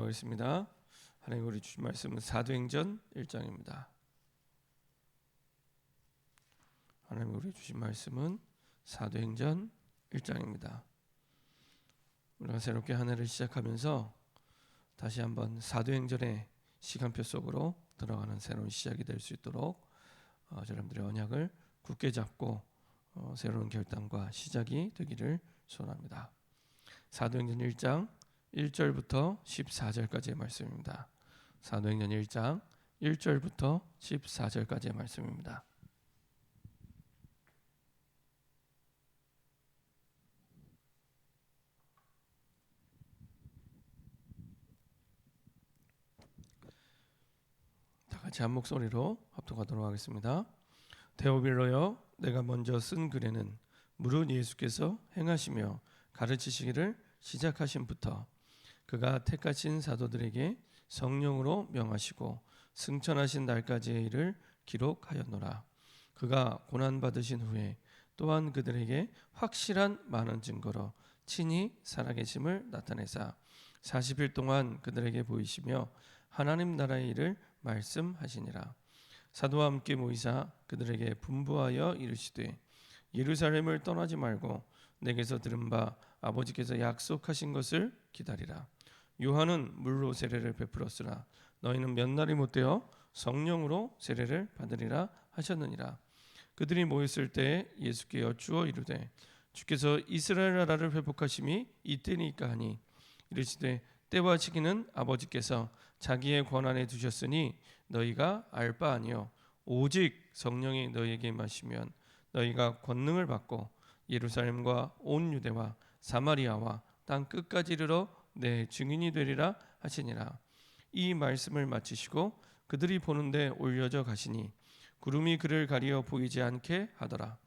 기도하도록 하겠습니다. 하나님 우리 주신 말씀은 사도행전 1장입니다. 하나님 우리 주신 말씀은 사도행전 1장입니다. 우리가 새롭게 한 해를 시작하면서 다시 한번 사도행전의 시간표 속으로 들어가는 새로운 시작이 될 수 있도록 여러분들의 언약을 굳게 잡고 새로운 결단과 시작이 되기를 소원합니다. 사도행전 1장 1절부터 14절까지의 말씀입니다. 사도행전 1장 1절부터 14절까지의 말씀입니다. 다 같이 한 목소리로 합독하도록 하겠습니다. 데오빌로여, 내가 먼저 쓴 글에는 무릇 예수께서 행하시며 가르치시기를 시작하신부터 그가 택하신 사도들에게 성령으로 명하시고 승천하신 날까지의 일을 기록하였노라. 그가 고난받으신 후에 또한 그들에게 확실한 많은 증거로 친히 살아계심을 나타내사 40일 동안 그들에게 보이시며 하나님 나라의 일을 말씀하시니라. 사도와 함께 모이사 그들에게 분부하여 이르시되 예루살렘을 떠나지 말고 내게서 들은 바 아버지께서 약속하신 것을 기다리라. 요한은 물로 세례를 베풀었으나 너희는 몇 날이 못되어 성령으로 세례를 받으리라 하셨느니라. 그들이 모였을 때에 예수께 여쭈어 이르되 주께서 이스라엘 나라를 회복하심이 이때니까 하니 이르시되 때와 시기는 아버지께서 자기의 권한에 두셨으니 너희가 알 바 아니요 오직 성령이 너희에게 임하시면 너희가 권능을 받고 예루살렘과 온 유대와 사마리아와 땅 끝까지 이르러 내 증인이 되리라 하시니라. 이 말씀을 마치시고 그들이 보는데 올려져 가시니 구름이 그를 가리어 보이지 않게 하더라.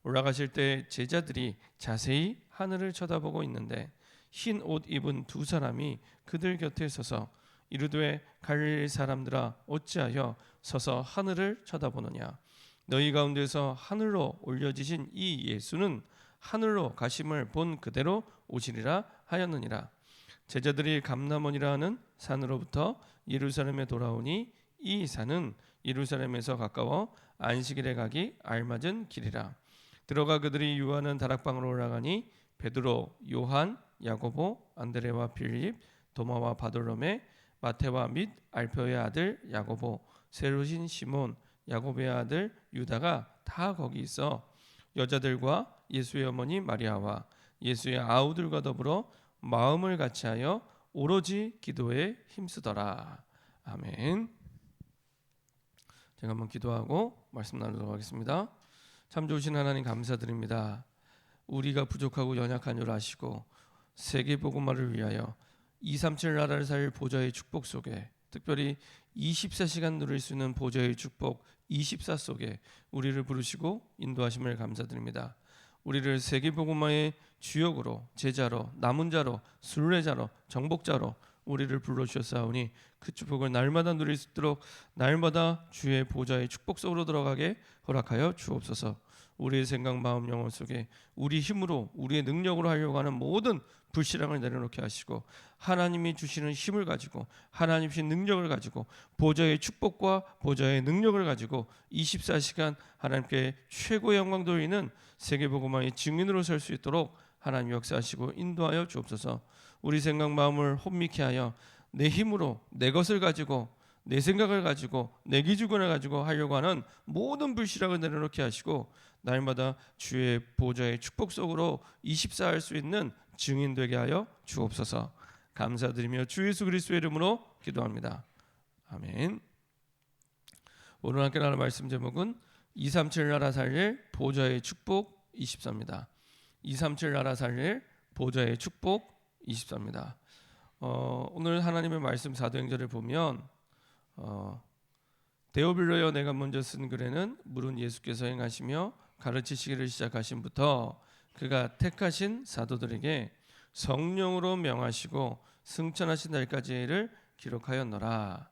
올라가실 때 제자들이 자세히 하늘을 쳐다보고 있는데 흰 옷 입은 두 사람이 그들 곁에 서서 이르되 갈릴리 사람들아 어찌하여 서서 하늘을 쳐다보느냐. 너희 가운데서 하늘로 올려지신 이 예수는 하늘로 가심을 본 그대로 오시리라 하였느니라. 제자들이 감람원이라 하는 산으로부터 예루살렘에 돌아오니 이 산은 예루살렘에서 가까워 안식일에 가기 알맞은 길이라. 들어가 그들이 유하는 다락방으로 올라가니 베드로, 요한, 야고보, 안드레와 빌립, 도마와 바돌로메, 마테와 및 알페오의 아들 야고보, 세로신 시몬, 야고보의 아들 유다가 다 거기 있어 여자들과 예수의 어머니 마리아와 예수의 아우들과 더불어 마음을 같이하여 오로지 기도에 힘쓰더라. 아멘. 제가 한번 기도하고 말씀 나누도록 하겠습니다. 참 좋으신 하나님 감사드립니다. 우리가 부족하고 연약한 줄 아시고 세계 복음화를 위하여 237 나라를 살 보좌의 축복 속에 특별히 24시간 누릴 수 있는 보좌의 축복 24 속에 우리를 부르시고 인도하심을 감사드립니다. 우리를 세계복음화의 주역으로 제자로 남은 자로 순례자로 정복자로 우리를 불러주셨사오니 그 축복을 날마다 누릴 수 있도록 날마다 주의 보좌의 축복 속으로 들어가게 허락하여 주옵소서. 우리의 생각 마음 영혼 속에 우리 힘으로 우리의 능력으로 하려고 하는 모든 불신앙을 내려놓게 하시고 하나님이 주시는 힘을 가지고 하나님 주신 능력을 가지고 보좌의 축복과 보좌의 능력을 가지고 24시간 하나님께 최고의 영광 돌리는 세계복음화의 증인으로 설 수 있도록 하나님 역사하시고 인도하여 주옵소서. 우리 생각 마음을 혼미케 하여 내 힘으로 내 것을 가지고 내 생각을 가지고 내 기준을 가지고 하려고 하는 모든 불신앙을 내려놓게 하시고 날마다 주의 보좌의 축복 속으로 24 할 수 있는 증인 되게 하여 주옵소서. 감사드리며 주 예수 그리스도의 이름으로 기도합니다. 아멘. 오늘 함께 나눌 말씀 제목은 237 나라 살릴 보좌의 축복 24입니다. 237 나라 살릴 보좌의 축복 24입니다. 오늘 하나님의 말씀 사도행전을 보면 데오빌로여, 내가 먼저 쓴 글에는 물은 예수께서 행하시며 가르치시기를 시작하신부터 그가 택하신 사도들에게 성령으로 명하시고 승천하신 날까지의 일을 기록하였노라.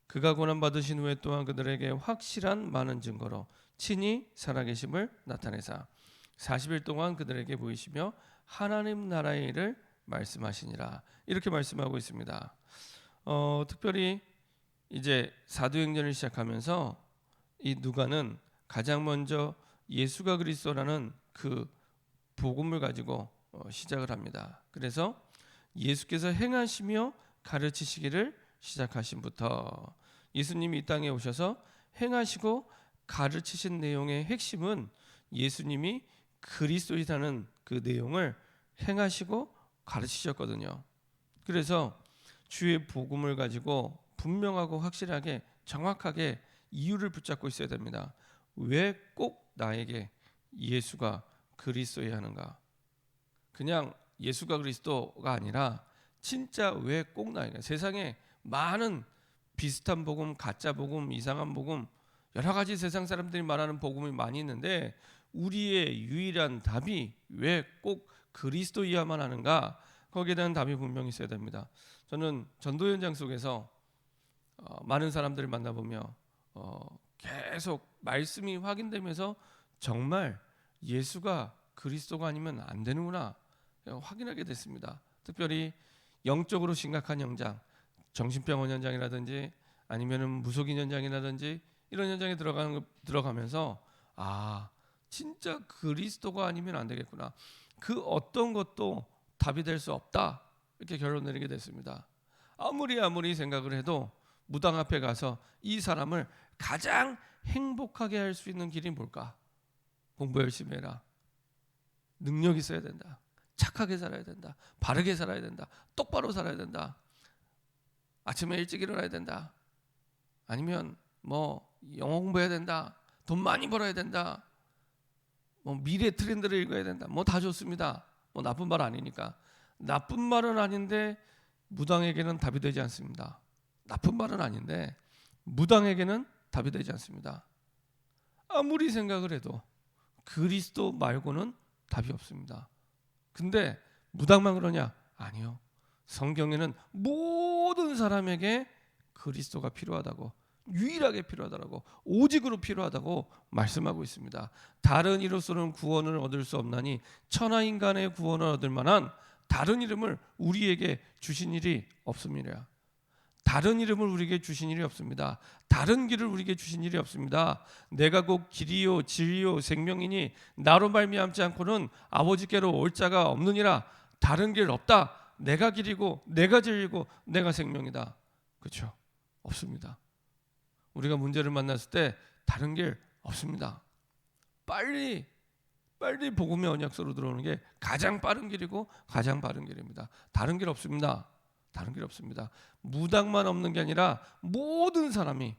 그가 고난받으신 후에 또한 그들에게 확실한 많은 증거로 친히 살아계심을 나타내사 40일 동안 그들에게 보이시며 하나님 나라의 일을 말씀하시니라. 이렇게 말씀하고 있습니다. 특별히 이제 사도행전을 시작하면서 이 누가는 가장 먼저 예수가 그리스도라는 그 복음을 가지고 시작을 합니다. 그래서 예수께서 행하시며 가르치시기를 시작하신부터 예수님이 이 땅에 오셔서 행하시고 가르치신 내용의 핵심은 예수님이 그리스도이라는 그 내용을 행하시고 가르치셨거든요. 그래서 주의 복음을 가지고 분명하고 확실하게 정확하게 이유를 붙잡고 있어야 됩니다. 왜 꼭 나에게 예수가 그리스도여야 하는가? 그냥 예수가 그리스도가 아니라 진짜 왜 꼭 나에게? 세상에 많은 비슷한 복음, 가짜 복음, 이상한 복음, 여러 가지 세상 사람들이 말하는 복음이 많이 있는데 우리의 유일한 답이 왜 꼭 그리스도여야만 하는가? 거기에 대한 답이 분명히 있어야 됩니다. 저는 전도 현장 속에서 많은 사람들을 만나보며 계속 말씀이 확인되면서 정말 예수가 그리스도가 아니면 안 되는구나 확인하게 됐습니다. 특별히 영적으로 심각한 현장, 정신병원 현장이라든지 아니면은 무속인 현장이라든지 이런 현장에 들어가면서 진짜 그리스도가 아니면 안 되겠구나. 그 어떤 것도 답이 될 수 없다. 이렇게 결론 내리게 됐습니다. 아무리 생각을 해도 무당 앞에 가서 이 사람을 가장 행복하게 할 수 있는 길이 뭘까? 공부 열심히 해라. 능력 있어야 된다. 착하게 살아야 된다. 바르게 살아야 된다. 똑바로 살아야 된다. 아침에 일찍 일어나야 된다. 아니면 영어 공부해야 된다. 돈 많이 벌어야 된다. 미래 트렌드를 읽어야 된다. 다 좋습니다. 나쁜 말 아니니까. 나쁜 말은 아닌데 무당에게는 답이 되지 않습니다. 나쁜 말은 아닌데 무당에게는 답이 되지 않습니다. 아무리 생각을 해도 그리스도 말고는 답이 없습니다. 근데 무당만 그러냐? 아니요. 성경에는 모든 사람에게 그리스도가 필요하다고, 유일하게 필요하다고, 오직으로 필요하다고 말씀하고 있습니다. 다른 이로서는 구원을 얻을 수 없나니 천하 인간의 구원을 얻을 만한 다른 이름을 우리에게 주신 일이 없습니다. 다른 이름을 우리에게 주신 일이 없습니다. 다른 길을 우리에게 주신 일이 없습니다. 내가 곧 길이요 진리요 생명이니 나로 말미암지 않고는 아버지께로 올 자가 없느니라. 다른 길 없다. 내가 길이고 내가 진리고 내가 생명이다. 그렇죠? 없습니다. 우리가 문제를 만났을 때 다른 길 없습니다. 빨리 복음의 언약서로 들어오는 게 가장 빠른 길이고 가장 바른 길입니다. 다른 길 없습니다. 다른 길 없습니다. 무당만 없는 게 아니라 모든 사람이,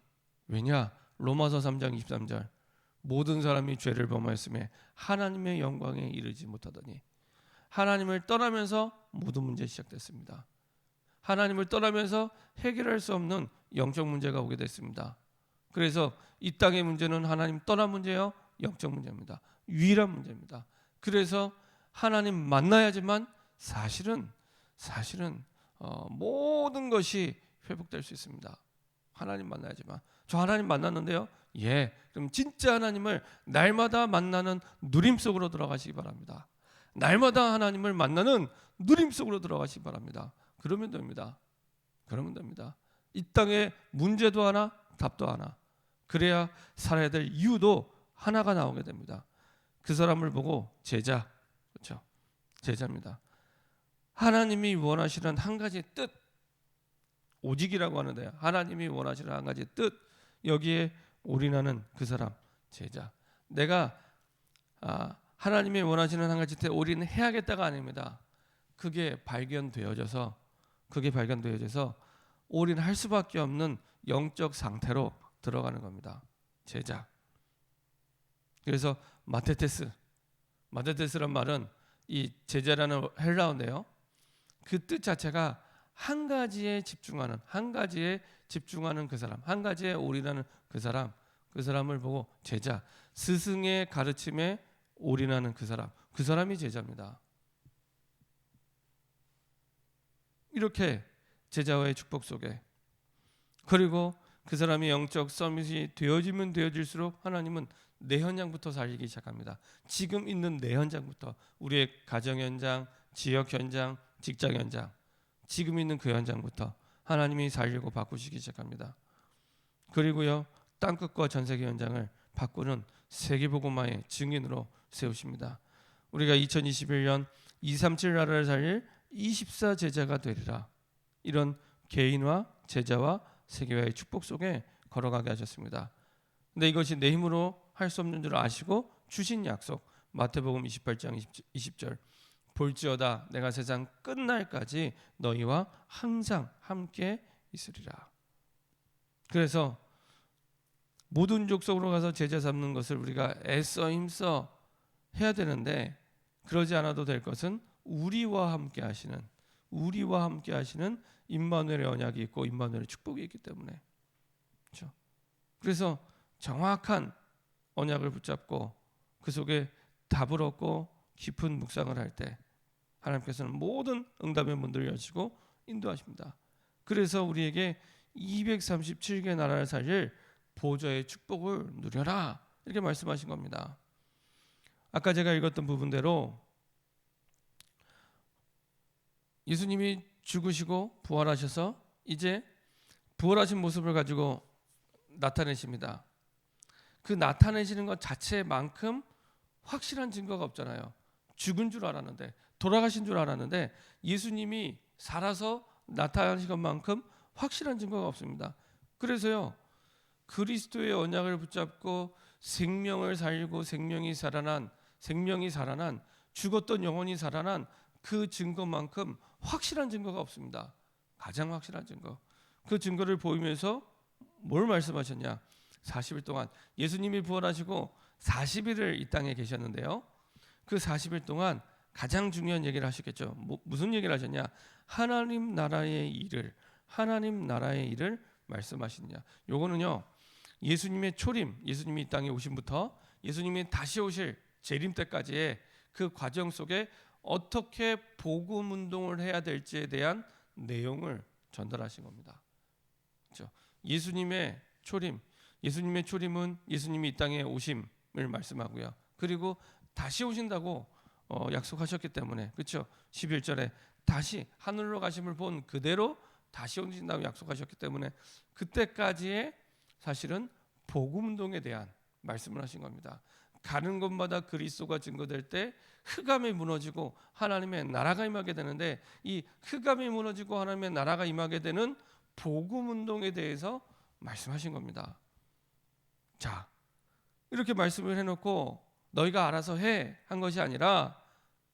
왜냐? 로마서 3장 23절 모든 사람이 죄를 범하였음에 하나님의 영광에 이르지 못하더니 하나님을 떠나면서 모든 문제 시작됐습니다. 하나님을 떠나면서 해결할 수 없는 영적 문제가 오게 됐습니다. 그래서 이 땅의 문제는 하나님 떠난 문제요, 영적 문제입니다. 유일한 문제입니다. 그래서 하나님 만나야지만 사실은 모든 것이 회복될 수 있습니다. 하나님 만나야지만. 저 하나님 만났는데요. 그럼 진짜 하나님을 날마다 만나는 누림 속으로 들어가시기 바랍니다. 날마다 하나님을 만나는 누림 속으로 들어가시기 바랍니다. 그러면 됩니다. 이 땅에 문제도 하나, 답도 하나. 그래야 살아야 될 이유도 하나가 나오게 됩니다. 그 사람을 보고 제자, 그렇죠? 제자입니다. 하나님이 원하시는 한 가지 뜻, 오직이라고 하는데 하나님이 원하시는 한 가지 뜻, 여기에 올인하는 그 사람, 제자. 내가 하나님이 원하시는 한 가지 뜻에 올인해야겠다가 아닙니다. 그게 발견되어져서 올인할 수밖에 없는 영적 상태로 들어가는 겁니다. 제자. 그래서 마테테스란 말은 이 제자라는 헬라어인데요. 그 뜻 자체가 한 가지에 집중하는 그 사람, 한 가지에 올인하는 그 사람을 보고 제자, 스승의 가르침에 올인하는 그 사람이 제자입니다. 이렇게 제자와의 축복 속에, 그리고 그 사람이 영적 서밋이 되어지면 되어질수록 하나님은 내 현장부터 살리기 시작합니다. 지금 있는 내 현장부터, 우리의 가정 현장, 지역 현장, 직장 현장, 지금 있는 그 현장부터 하나님이 살리고 바꾸시기 시작합니다. 그리고요, 땅끝과 전세계 현장을 바꾸는 세계복음화의 증인으로 세우십니다. 우리가 2021년 237 나라를 살릴 24 제자가 되리라, 이런 개인화, 제자와 세계화의 축복 속에 걸어가게 하셨습니다. 근데 이것이 내 힘으로 할 수 없는 줄 아시고 주신 약속, 마태복음 28장 20절, 볼지어다 내가 세상 끝날까지 너희와 항상 함께 있으리라. 그래서 모든 족속으로 가서 제자 삼는 것을 우리가 애써 힘써 해야 되는데, 그러지 않아도 될 것은 우리와 함께 하시는 임마누엘의 언약이 있고 임마누엘의 축복이 있기 때문에, 그렇죠? 그래서 정확한 언약을 붙잡고 그 속에 답을 얻고 깊은 묵상을 할 때 하나님께서는 모든 응답의 문들을 여시고 인도하십니다. 그래서 우리에게 237개 나라를 살릴 보좌의 축복을 누려라, 이렇게 말씀하신 겁니다. 아까 제가 읽었던 부분대로 예수님이 죽으시고 부활하셔서 이제 부활하신 모습을 가지고 나타내십니다. 그 나타내시는 것 자체만큼 확실한 증거가 없잖아요. 죽은 줄 알았는데, 돌아가신 줄 알았는데 예수님이 살아서 나타나신 것만큼 확실한 증거가 없습니다. 그래서요, 그리스도의 언약을 붙잡고 생명을 살리고 생명이 살아난 죽었던 영혼이 살아난 그 증거만큼 확실한 증거가 없습니다. 가장 확실한 증거. 그 증거를 보이면서 뭘 말씀하셨냐? 40일 동안 예수님이 부활하시고 40일을 이 땅에 계셨는데요, 그 40일 동안 가장 중요한 얘기를 하셨겠죠. 무슨 얘기를 하셨냐? 하나님 나라의 일을 말씀하시냐. 요거는요, 예수님의 초림, 예수님이 이 땅에 오심부터 예수님이 다시 오실 재림 때까지의 그 과정 속에 어떻게 복음 운동을 해야 될지에 대한 내용을 전달하신 겁니다. 그렇죠? 예수님의 초림은 예수님이 이 땅에 오심을 말씀하고요. 그리고 다시 오신다고 약속하셨기 때문에, 그렇죠? 11절에 다시 하늘로 가심을 본 그대로 다시 오신다고 약속하셨기 때문에 그때까지의 사실은 복음 운동에 대한 말씀을 하신 겁니다. 가는 곳마다 그리스도가 증거될 때 흑암이 무너지고 하나님의 나라가 임하게 되는데, 이 흑암이 무너지고 하나님의 나라가 임하게 되는 복음 운동에 대해서 말씀하신 겁니다. 자, 이렇게 말씀을 해놓고 너희가 알아서 해 한 것이 아니라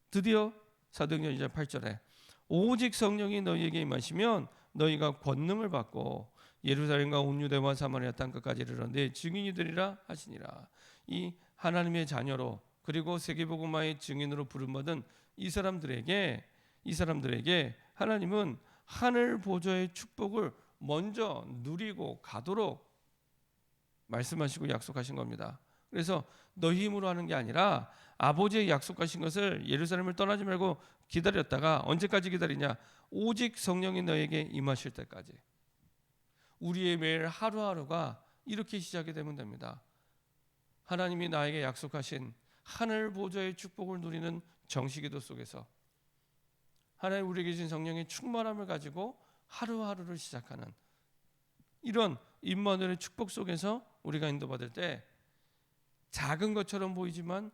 드디어 사도행전 2장 8절에 오직 성령이 너희에게 임하시면 너희가 권능을 받고 예루살렘과 온 유대와 사마리아 땅끝까지 이르러 내 증인이 되리라 하시니라. 이 하나님의 자녀로 그리고 세계복음화의 증인으로 부름받은 이 사람들에게 하나님은 하늘 보좌의 축복을 먼저 누리고 가도록 말씀하시고 약속하신 겁니다. 그래서 너희 힘으로 하는 게 아니라 아버지의 약속하신 것을 예루살렘을 떠나지 말고 기다렸다가, 언제까지 기다리냐? 오직 성령이 너에게 임하실 때까지. 우리의 매일 하루하루가 이렇게 시작이 되면 됩니다. 하나님이 나에게 약속하신 하늘 보좌의 축복을 누리는 정시기도 속에서 하나님 우리에게 주신 성령의 충만함을 가지고 하루하루를 시작하는 이런 임마누엘의 축복 속에서 우리가 인도받을 때 작은 것처럼 보이지만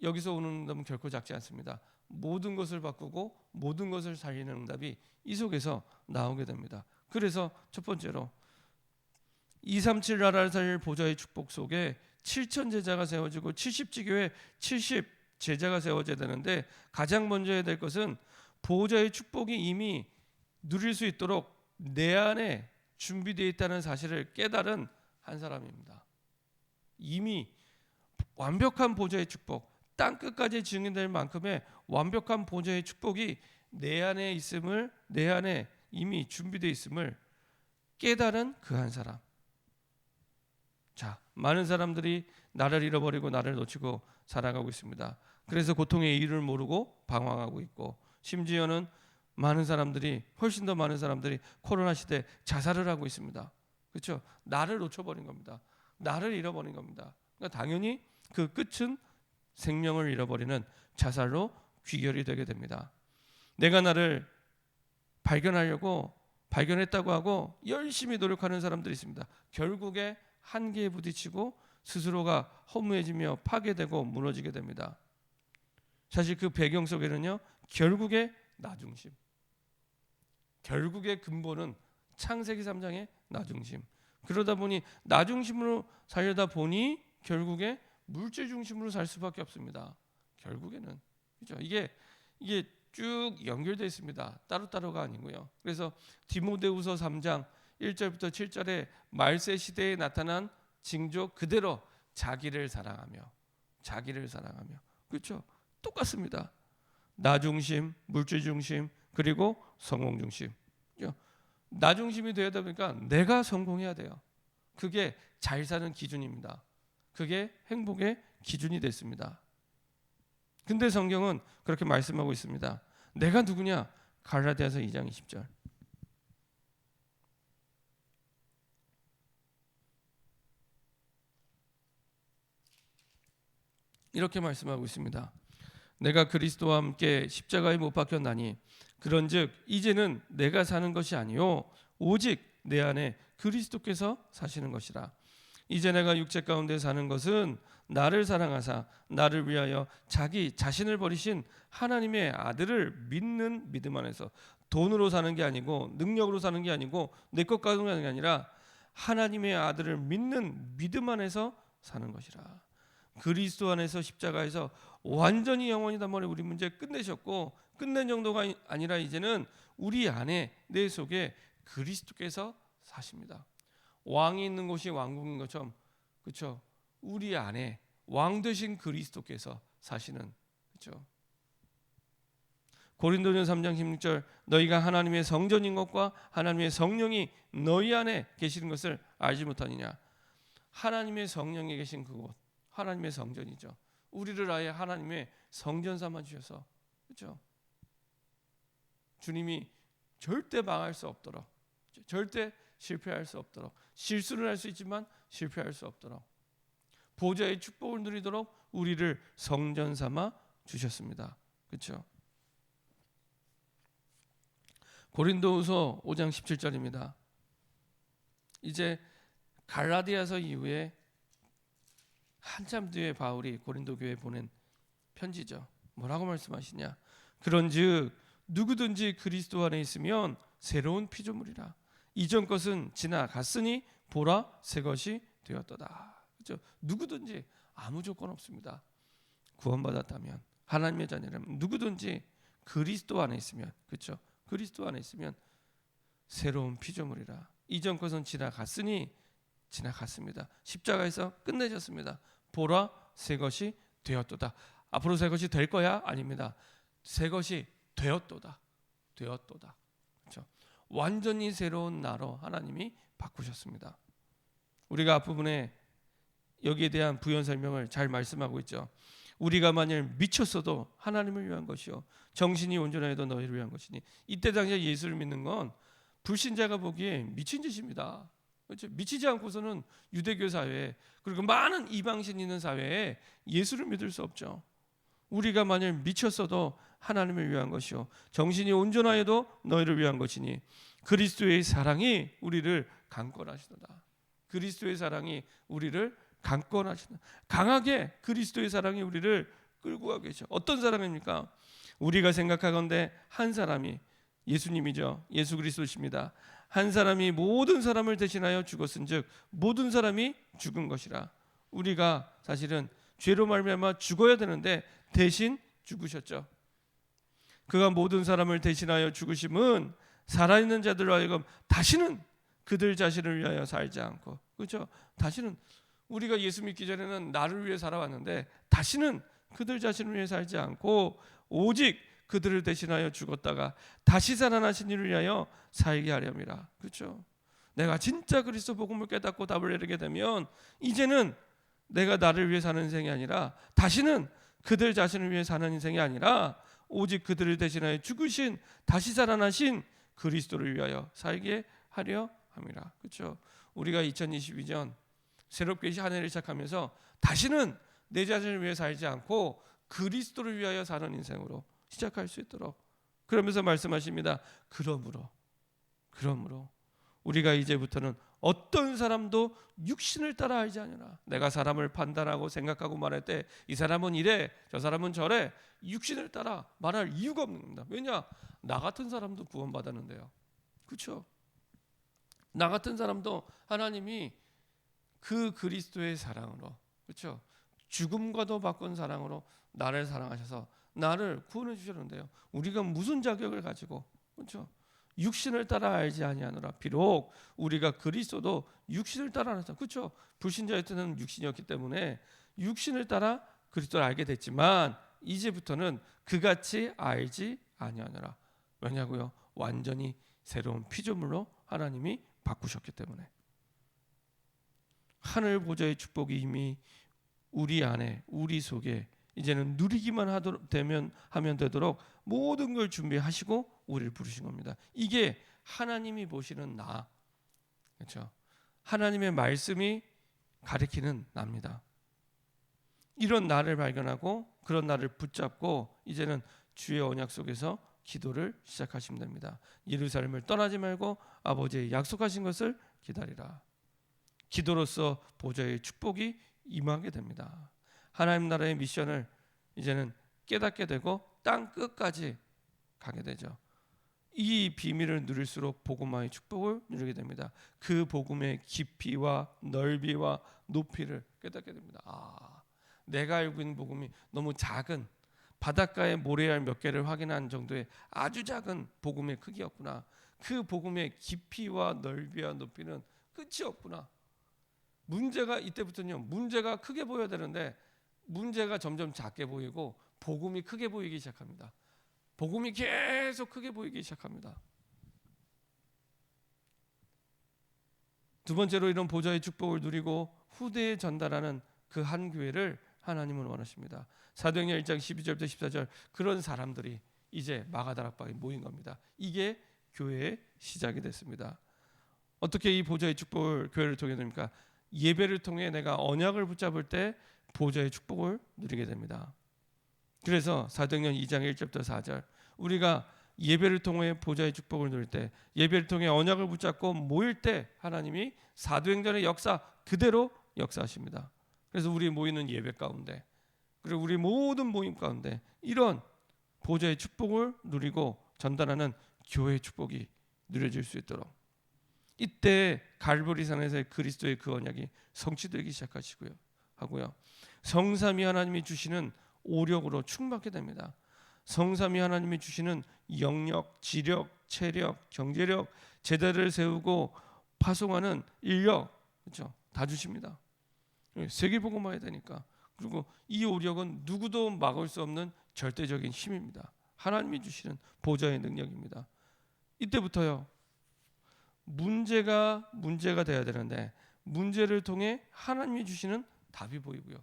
여기서 오는 응답은 결코 작지 않습니다. 모든 것을 바꾸고 모든 것을 살리는 응답이 이 속에서 나오게 됩니다. 그래서 첫 번째로 237 나라를 살릴 보좌의 축복 속에 7천 제자가 세워지고 70지교에 70 제자가 세워져야 되는데, 가장 먼저 해야 될 것은 보좌의 축복이 이미 누릴 수 있도록 내 안에 준비되어 있다는 사실을 깨달은 한 사람입니다. 이미 완벽한 보좌의 축복, 땅끝까지 증인될 만큼의 완벽한 보좌의 축복이 내 안에 있음을, 내 안에 이미 준비되어 있음을 깨달은 그 한 사람. 자, 많은 사람들이 나를 잃어버리고 나를 놓치고 살아가고 있습니다. 그래서 고통의 이유를 모르고 방황하고 있고, 심지어는 훨씬 더 많은 사람들이 코로나 시대에 자살을 하고 있습니다. 그렇죠? 나를 놓쳐버린 겁니다. 나를 잃어버린 겁니다. 그러니까 당연히 그 끝은 생명을 잃어버리는 자살로 귀결이 되게 됩니다. 내가 나를 발견하려고 발견했다고 하고 열심히 노력하는 사람들이 있습니다. 결국에 한계에 부딪히고 스스로가 허무해지며 파괴되고 무너지게 됩니다. 사실 그 배경 속에는요, 결국에 나중심, 결국의 근본은 창세기 3장의 나중심. 그러다 보니 나중심으로 살려다 보니 결국에 물질 중심으로 살 수밖에 없습니다. 결국에는, 그죠? 이게 쭉 연결되어 있습니다. 따로따로가 아니고요. 그래서 디모데후서 3장 1절부터 7절에 말세 시대에 나타난 징조 그대로 자기를 사랑하며, 그렇죠? 똑같습니다. 나 중심, 물질 중심, 그리고 성공 중심. 나 중심이 되다 보니까 내가 성공해야 돼요. 그게 잘 사는 기준입니다. 그게 행복의 기준이 됐습니다. 근데 성경은 그렇게 말씀하고 있습니다. 내가 누구냐? 갈라디아서 2장 20절. 이렇게 말씀하고 있습니다. 내가 그리스도와 함께 십자가에 못 박혔나니 그런즉 이제는 내가 사는 것이 아니요 오직 내 안에 그리스도께서 사시는 것이라. 이제 내가 육체 가운데 사는 것은 나를 사랑하사 나를 위하여 자기 자신을 버리신 하나님의 아들을 믿는 믿음 안에서, 돈으로 사는 게 아니고 능력으로 사는 게 아니고 내 것 가지고 게 아니라 하나님의 아들을 믿는 믿음 안에서 사는 것이라. 그리스도 안에서 십자가에서 완전히 영원히 단번에 우리 문제 끝내셨고, 끝낸 정도가 아니라 이제는 우리 안에 내 속에 그리스도께서 사십니다. 왕이 있는 곳이 왕국인 것처럼, 그렇죠? 우리 안에 왕 되신 그리스도께서 사시는, 그렇죠? 고린도전서 3장 16절 너희가 하나님의 성전인 것과 하나님의 성령이 너희 안에 계시는 것을 알지 못하느냐. 하나님의 성령이 계신 그곳, 하나님의 성전이죠. 우리를 아예 하나님의 성전 삼아 주셔서, 그렇죠? 주님이 절대 망할 수 없도록, 절대 실패할 수 없도록, 실수를 할 수 있지만 실패할 수 없도록 보좌의 축복을 누리도록 우리를 성전 삼아 주셨습니다. 그렇죠? 고린도후서 5장 17절입니다. 이제 갈라디아서 이후에 한참 뒤에 바울이 고린도 교회에 보낸 편지죠. 뭐라고 말씀하시냐? 그런즉 누구든지 그리스도 안에 있으면 새로운 피조물이라. 이전 것은 지나갔으니 보라 새 것이 되었도다. 그렇죠? 누구든지, 아무 조건 없습니다. 구원받았다면, 하나님의 자녀라면, 누구든지 그리스도 안에 있으면, 그렇죠? 그리스도 안에 있으면 새로운 피조물이라. 이전 것은 지나갔으니 지나갔습니다. 십자가에서 끝내셨습니다. 보라 새 것이 되었도다. 앞으로 새 것이 될 거야? 아닙니다. 새 것이 되었도다. 그렇죠? 완전히 새로운 나로 하나님이 바꾸셨습니다. 우리가 앞부분에 여기에 대한 부연 설명을 잘 말씀하고 있죠. 우리가 만일 미쳤어도 하나님을 위한 것이요 정신이 온전하여도 너희를 위한 것이니. 이때 당시에 예수를 믿는 건 불신자가 보기에 미친 짓입니다. 그렇죠? 미치지 않고서는 유대교 사회에, 그리고 많은 이방신 있는 사회에 예수를 믿을 수 없죠. 우리가 만일 미쳤어도 하나님을 위한 것이요 정신이 온전하여도 너희를 위한 것이니 그리스도의 사랑이 우리를 강권하시도다. 그리스도의 사랑이 우리를 강권하시다. 강하게 그리스도의 사랑이 우리를 끌고 가고 계셔. 어떤 사랑입니까? 우리가 생각하건대 한 사람이, 예수님이죠. 예수 그리스도십니다. 한 사람이 모든 사람을 대신하여 죽었은즉 모든 사람이 죽은 것이라. 우리가 사실은 죄로 말미암아 죽어야 되는데 대신 죽으셨죠. 그가 모든 사람을 대신하여 죽으심은 살아있는 자들로 하여금 다시는 그들 자신을 위하여 살지 않고, 그렇죠? 다시는, 우리가 예수 믿기 전에는 나를 위해 살아왔는데 다시는 그들 자신을 위해 살지 않고 오직 그들을 대신하여 죽었다가 다시 살아나신 이를 위하여 살게 하렵니다. 그렇죠? 내가 진짜 그리스도 복음을 깨닫고 답을 내리게 되면 이제는 내가 나를 위해 사는 인생이 아니라, 다시는 그들 자신을 위해 사는 인생이 아니라 오직 그들을 대신하여 죽으신 다시 살아나신 그리스도를 위하여 살게 하려 합니다. 그렇죠? 우리가 2022년 새롭게 한 해를 시작하면서 다시는 내 자신을 위해 살지 않고 그리스도를 위하여 사는 인생으로 시작할 수 있도록, 그러면서 말씀하십니다. 그러므로 그러므로 우리가 이제부터는 어떤 사람도 육신을 따라 알지 아니하라. 내가 사람을 판단하고 생각하고 말할 때 이 사람은 이래 저 사람은 저래 육신을 따라 말할 이유가 없는 겁니다. 왜냐? 나 같은 사람도 구원받았는데요. 그렇죠? 나 같은 사람도 하나님이 그 그리스도의 사랑으로, 그렇죠? 죽음과도 바꾼 사랑으로 나를 사랑하셔서 나를 구원해 주셨는데요. 우리가 무슨 자격을 가지고, 그렇죠? 육신을 따라 알지 아니하노라. 비록 우리가 그리스도도 육신을 따라 알았다. 그렇죠? 불신자의 때는 육신이었기 때문에 육신을 따라 그리스도를 알게 됐지만 이제부터는 그같이 알지 아니하노라. 왜냐고요? 완전히 새로운 피조물로 하나님이 바꾸셨기 때문에. 하늘 보좌의 축복이 이미 우리 안에, 우리 속에 이제는 누리기만 하면 되도록 모든 걸 준비하시고 우리를 부르신 겁니다. 이게 하나님이 보시는 나, 그렇죠? 하나님의 말씀이 가리키는 나입니다. 이런 나를 발견하고 그런 나를 붙잡고 이제는 주의 언약 속에서 기도를 시작하시면 됩니다. 예루살렘을 떠나지 말고 아버지의 약속하신 것을 기다리라. 기도로서 보좌의 축복이 임하게 됩니다. 하나님 나라의 미션을 이제는 깨닫게 되고 땅 끝까지 가게 되죠. 이 비밀을 누릴수록 복음화의 축복을 누리게 됩니다. 그 복음의 깊이와 넓이와 높이를 깨닫게 됩니다. 내가 알고 있는 복음이 너무 작은 바닷가의 모래알 몇 개를 확인한 정도의 아주 작은 복음의 크기였구나. 그 복음의 깊이와 넓이와 높이는 끝이 없구나. 문제가 이때부터는요. 문제가 크게 보여야 되는데 문제가 점점 작게 보이고 복음이 크게 보이기 시작합니다. 복음이 계속 크게 보이기 시작합니다. 두 번째로 이런 보좌의 축복을 누리고 후대에 전달하는 그 한 교회를 하나님은 원하십니다. 사도행전 1장 12절부터 14절 그런 사람들이 이제 마가다락방에 모인 겁니다. 이게 교회의 시작이 됐습니다. 어떻게 이 보좌의 축복을 교회를 통해 됩니까? 예배를 통해 내가 언약을 붙잡을 때 보좌의 축복을 누리게 됩니다. 그래서 사도행전 2장 1절부터 4절 우리가 예배를 통해 보좌의 축복을 누릴 때 예배를 통해 언약을 붙잡고 모일 때 하나님이 사도행전의 역사 그대로 역사하십니다. 그래서 우리 모이는 예배 가운데 그리고 우리 모든 모임 가운데 이런 보좌의 축복을 누리고 전달하는 교회의 축복이 누려질 수 있도록 이때 갈보리산에서의 그리스도의 그 언약이 성취되기 시작하시고요. 하고요. 성삼위 하나님이 주시는 오력으로 충만하게 됩니다. 성삼위 하나님이 주시는 영력, 지력, 체력, 경제력, 제자를 세우고 파송하는 인력, 그렇죠? 다 주십니다. 세계복음화해야 되니까. 그리고 이 오력은 누구도 막을 수 없는 절대적인 힘입니다. 하나님이 주시는 보좌의 능력입니다. 이때부터요. 문제가 돼야 되는데 문제를 통해 하나님이 주시는 답이 보이고요.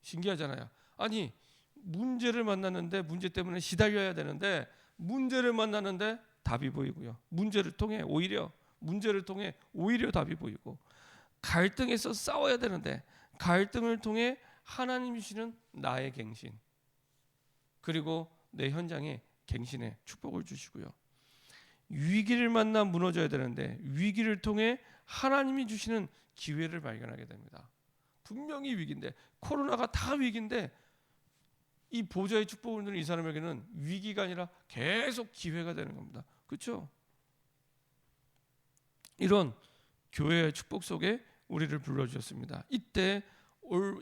신기하잖아요. 아니 문제를 만났는데 문제 때문에 시달려야 되는데 문제를 만나는데 답이 보이고요. 문제를 통해 오히려 답이 보이고 갈등에서 싸워야 되는데 갈등을 통해 하나님이 주시는 나의 갱신 그리고 내 현장에 갱신의 축복을 주시고요. 위기를 만나 무너져야 되는데 위기를 통해 하나님이 주시는 기회를 발견하게 됩니다. 분명히 위기인데 코로나가 다 위기인데 이 보좌의 축복을 누리는 이 사람에게는 위기가 아니라 계속 기회가 되는 겁니다. 그렇죠? 이런 교회의 축복 속에 우리를 불러주셨습니다. 이때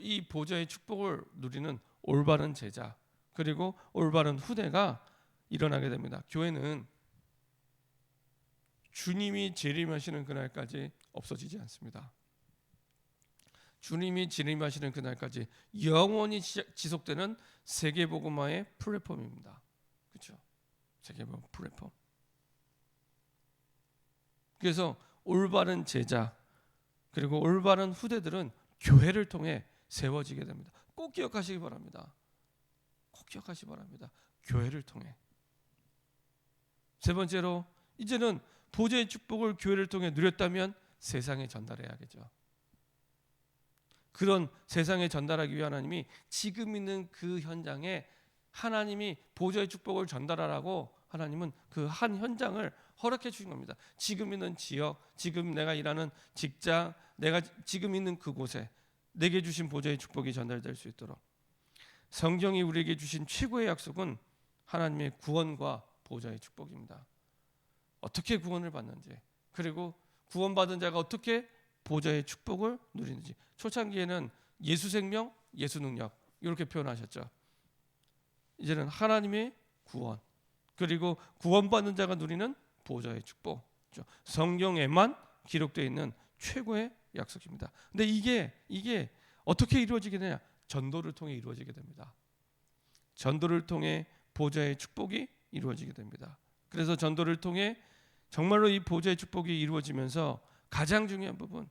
이 보좌의 축복을 누리는 올바른 제자 그리고 올바른 후대가 일어나게 됩니다. 교회는 주님이 재림하시는 그날까지 없어지지 않습니다. 주님이 재림하시는 그날까지 영원히 지속되는 세계복음화의 플랫폼입니다. 그렇죠? 세계복음 플랫폼. 그래서 올바른 제자 그리고 올바른 후대들은 교회를 통해 세워지게 됩니다. 꼭 기억하시기 바랍니다. 꼭 기억하시기 바랍니다. 교회를 통해. 세 번째로 이제는 보좌의 축복을 교회를 통해 누렸다면 세상에 전달해야겠죠. 그런 세상에 전달하기 위해 하나님이 지금 있는 그 현장에 하나님이 보좌의 축복을 전달하라고 하나님은 그 한 현장을 허락해 주신 겁니다. 지금 있는 지역, 지금 내가 일하는 직장, 내가 지금 있는 그곳에 내게 주신 보좌의 축복이 전달될 수 있도록 성경이 우리에게 주신 최고의 약속은 하나님의 구원과 보좌의 축복입니다. 어떻게 구원을 받는지, 그리고 구원받은 자가 어떻게 보좌의 축복을 누리는지. 초창기에는 예수 생명, 예수 능력 이렇게 표현하셨죠. 이제는 하나님의 구원, 그리고 구원받는 자가 누리는 보좌의 축복, 성경에만 기록되어 있는 최고의 약속입니다. 근데 이게 어떻게 이루어지게 되냐? 전도를 통해 이루어지게 됩니다. 전도를 통해 보좌의 축복이 이루어지게 됩니다. 그래서 전도를 통해 정말로 이 보좌의 축복이 이루어지면서 가장 중요한 부분,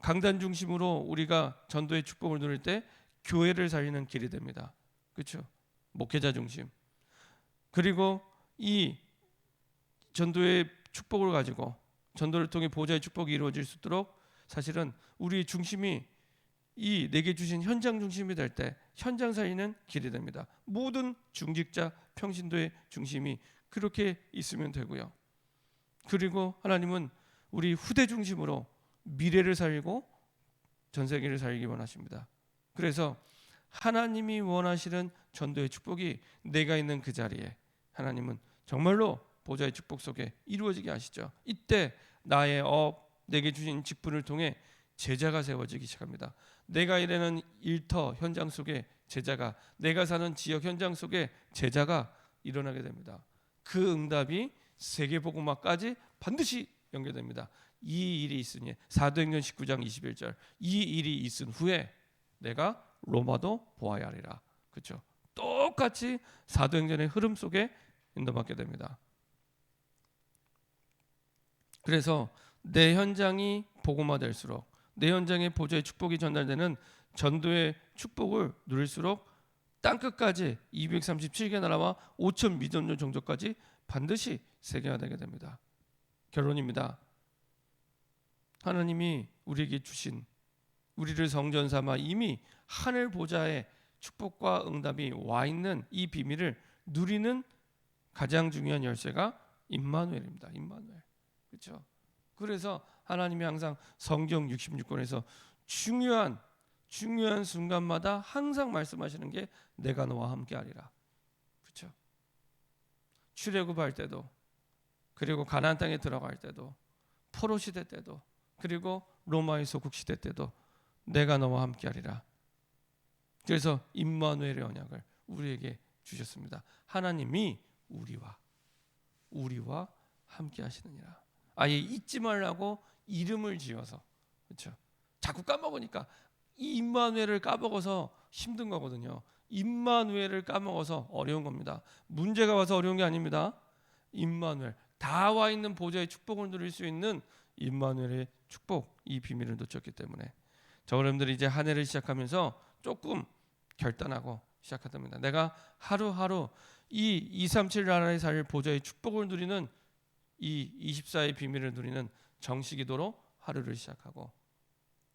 강단 중심으로 우리가 전도의 축복을 누릴 때 교회를 살리는 길이 됩니다. 그렇죠? 목회자 중심. 그리고 이 전도의 축복을 가지고 전도를 통해 보좌의 축복이 이루어질 수 있도록 사실은 우리의 중심이 이 내게 주신 현장 중심이 될 때 현장 살리는 길이 됩니다. 모든 중직자 평신도의 중심이 그렇게 있으면 되고요. 그리고 하나님은 우리 후대 중심으로 미래를 살리고 전 세계를 살리기 원하십니다. 그래서 하나님이 원하시는 전도의 축복이 내가 있는 그 자리에 하나님은 정말로 보좌의 축복 속에 이루어지게 하시죠. 이때 나의 내게 주신 직분을 통해 제자가 세워지기 시작합니다. 내가 일하는 일터 현장 속에 제자가, 내가 사는 지역 현장 속에 제자가 일어나게 됩니다. 그 응답이 세계복음화까지 반드시 연결됩니다. 이 일이 있으니 사도행전 19장 21절 이 일이 있은 후에 내가 로마도 보아야 하리라. 그렇죠? 똑같이 사도행전의 흐름 속에 인도받게 됩니다. 그래서 내 현장이 복음화될수록 내 현장에 보좌의 축복이 전달되는 전도의 축복을 누릴수록 땅끝까지 237개 나라와 5천 미전년 종족까지 반드시 세계화되게 됩니다. 결론입니다. 하나님이 우리에게 주신, 우리를 성전 삼아 이미 하늘 보좌의 축복과 응답이 와 있는 이 비밀을 누리는 가장 중요한 열쇠가 임마누엘입니다. 임마누엘. 그렇죠? 그래서 하나님이 항상 성경 66권에서 중요한 순간마다 항상 말씀하시는 게 내가 너와 함께하리라. 그렇죠? 출애굽할 때도, 그리고 가나안 땅에 들어갈 때도, 포로 시대 때도, 그리고 로마의 소국 시대 때도 내가 너와 함께하리라. 그래서 임마누엘의 언약을 우리에게 주셨습니다. 하나님이 우리와 함께하시느니라. 아예 잊지 말라고 이름을 지어서, 그렇죠? 자꾸 까먹으니까 이 임마누엘을 까먹어서 힘든 거거든요. 임마누엘을 까먹어서 어려운 겁니다. 문제가 와서 어려운 게 아닙니다. 임마누엘, 다 와 있는 보좌의 축복을 누릴 수 있는 임마누엘의 축복, 이 비밀을 놓쳤기 때문에 여러분들이 이제 한 해를 시작하면서 조금 결단하고 시작하답니다. 내가 하루하루 이 237 나라에 살 보좌의 축복을 누리는 이 24의 비밀을 누리는 정식기도로 하루를 시작하고,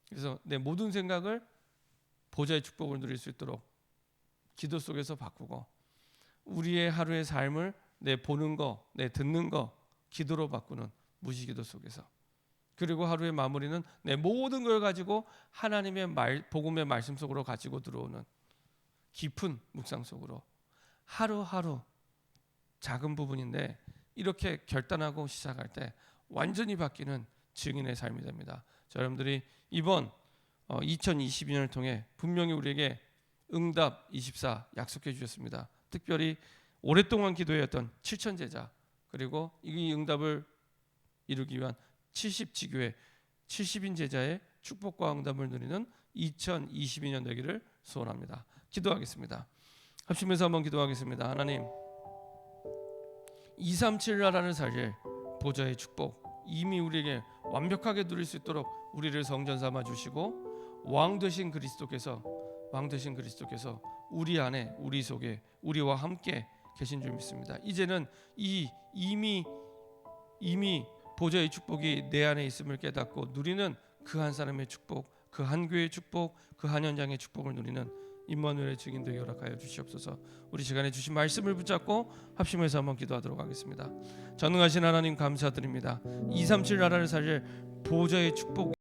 그래서 내 모든 생각을 보좌의 축복을 누릴 수 있도록 기도 속에서 바꾸고, 우리의 하루의 삶을 내 보는 거, 내 듣는 거 기도로 바꾸는 무시기도 속에서, 그리고 하루의 마무리는 내 모든 걸 가지고 하나님의 복음의 말씀 속으로 가지고 들어오는 깊은 묵상 속으로 하루하루 작은 부분인데 이렇게 결단하고 시작할 때 완전히 바뀌는 증인의 삶이 됩니다. 자, 여러분들이 이번 2022년을 통해 분명히 우리에게 응답 24 약속해 주셨습니다. 특별히 오랫동안 기도해왔던 7천 제자, 그리고 이 응답을 이루기 위한 70지교회 70인 제자의 축복과 응답을 누리는 2022년 되기를 소원합니다. 기도하겠습니다. 합심해서 한번 기도하겠습니다. 하나님, 237 나라를 살릴 보좌의 축복 이미 우리에게 완벽하게 누릴 수 있도록 우리를 성전 삼아 주시고, 왕 되신 그리스도께서 우리 안에, 우리 속에 우리와 함께 계신 줄 믿습니다. 이제는 이미 보좌의 축복이 내 안에 있음을 깨닫고 누리는 그 한 사람의 축복, 그 한 교회의 축복, 그 한 현장의 축복을 누리는 임마누엘의 증인 되게 허락하여 주시옵소서. 우리 시간에 주신 말씀을 붙잡고 합심해서 한번 기도하도록 하겠습니다. 전능하신 하나님 감사드립니다. 237 나라를 살릴 보좌의 축복